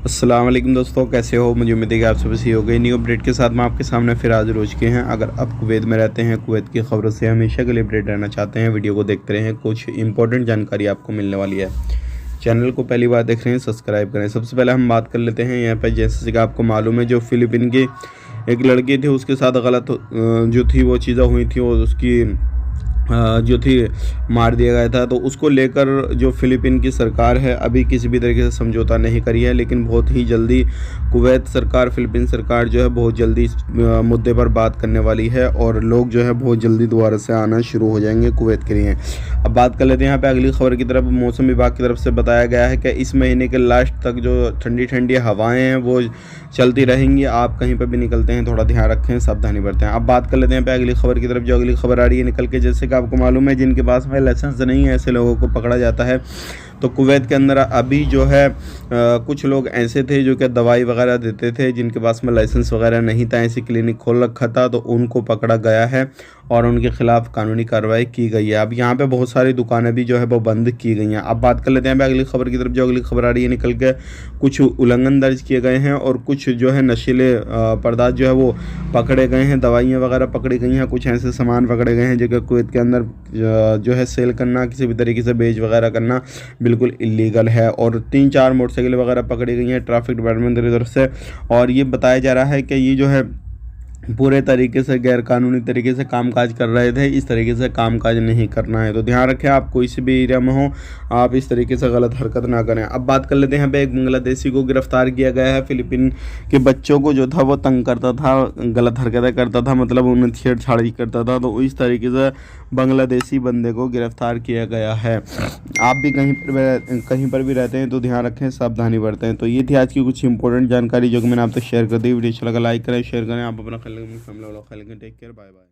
अस्सलाम वालेकुम दोस्तों, कैसे हो। मुझे उम्मीद है कि आप सब सही हो गए। न्यू अपडेट के साथ मैं आपके सामने फिर हाजिर हो चुके हैं। अगर आप कुवैत में रहते हैं, कुवैत की खबरों से हमेशा के लिए अपडेट रहना चाहते हैं, वीडियो को देखते रहें, कुछ इंपॉर्टेंट जानकारी आपको मिलने वाली है। चैनल को पहली बार देख रहे हैं, सब्सक्राइब करें। सबसे पहले हम बात कर लेते हैं यहाँ पर, जैसे कि आपको मालूम है, जो फिलीपीन की एक लड़की थी, उसके साथ गलत जो थी वो चीज़ें हुई थी और उसकी जो थी मार दिया गया था। तो उसको लेकर जो फ़िलीपीन की सरकार है अभी किसी भी तरीके से समझौता नहीं करी है, लेकिन बहुत ही जल्दी कुवैत सरकार, फ़िलीपीन सरकार जो है बहुत जल्दी इस मुद्दे पर बात करने वाली है और लोग जो है बहुत जल्दी दोबारा से आना शुरू हो जाएंगे कुवैत के लिए। अब बात कर लेते हैं यहाँ पे अगली खबर की तरफ। मौसम विभाग की तरफ से बताया गया है कि इस महीने के लास्ट तक जो ठंडी ठंडी हवाएँ हैं वो चलती रहेंगी। आप कहीं पर भी निकलते हैं थोड़ा ध्यान रखें, सावधानी बरतें। अब बात कर लेते हैं यहाँ पे अगली खबर की तरफ। जो अगली खबर आ रही है निकल के, जैसे कि आपको मालूम है, जिनके पास में लाइसेंस नहीं है ऐसे लोगों को पकड़ा जाता है। तो कुवैत के अंदर अभी जो है कुछ लोग ऐसे थे जो कि दवाई वगैरह देते थे, जिनके पास में लाइसेंस वगैरह नहीं था, ऐसी क्लिनिक खोल रखा था, तो उनको पकड़ा गया है और उनके खिलाफ कानूनी कार्रवाई की गई है। अब यहाँ पे बहुत सारी दुकानें भी जो है वो बंद की गई हैं। अब बात कर लेते हैं अगली खबर की तरफ। जो अगली खबर आ रही है निकल के, कुछ उल्लंघन दर्ज किए गए हैं और कुछ जो है नशीले पदार्थ जो है वो पकड़े गए हैं, दवाइयाँ वगैरह पकड़ी गई हैं, कुछ ऐसे सामान पकड़े गए हैं जो कि कुवैत के अंदर जो है सेल करना, किसी भी तरीके से बेच वगैरह करना बिल्कुल इलीगल है। और 3-4 मोटरसाइकिल वगैरह पकड़ी गई हैं ट्रैफिक डिपार्टमेंट की तरफ से। और ये बताया जा रहा है कि ये जो है पूरे तरीके से गैरकानूनी तरीके से कामकाज कर रहे थे। इस तरीके से कामकाज नहीं करना है। तो ध्यान रखें, आप कोई से भी एरिया में हो, आप इस तरीके से गलत हरकत ना करें। अब बात कर लेते हैं यहाँ पे, एक बांग्लादेशी को गिरफ्तार किया गया है। फिलीपीन के बच्चों को जो था वो तंग करता था, गलत हरकतें करता था, मतलब उन्हें छेड़छाड़ी करता था। तो इस तरीके से बांग्लादेशी बंदे को गिरफ्तार किया गया है। आप भी कहीं पर भी रहते हैं तो ध्यान रखें, सावधानी बरतें। तो ये थी आज की कुछ इंपॉर्टेंट जानकारी जो कि मैंने आप तक शेयर कर दी। वीडियो अच्छा लगा लाइक करें, शेयर करें। आप अपना ख्याल रखें, टेक केयर, बाय बाय।